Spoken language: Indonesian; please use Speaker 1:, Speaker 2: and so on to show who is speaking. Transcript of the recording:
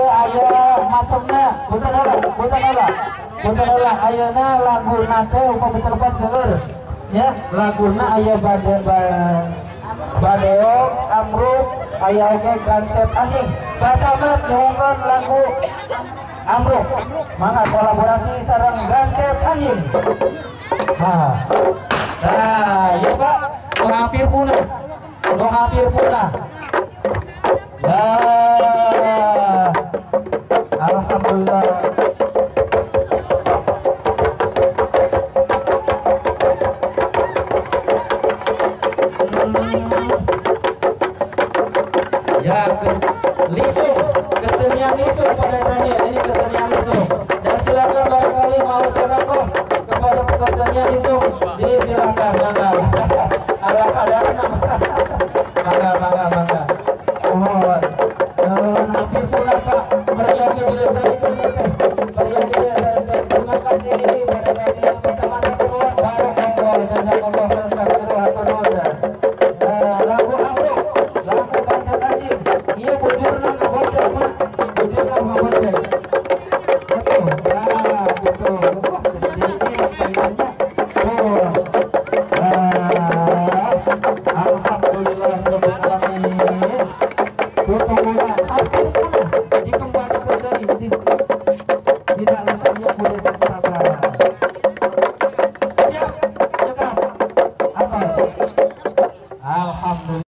Speaker 1: aya macamna punten heula ayeuna laguna teh upami telepon seueur nya laguna aya badeok amruk aya oge gancet anjing bacamat nyungkeun lagu amruk mangga kolaborasi sareng gancet anjing nah ya Pak dong hampir punah ya alhamdulillah ya lisu kesenian lisu pada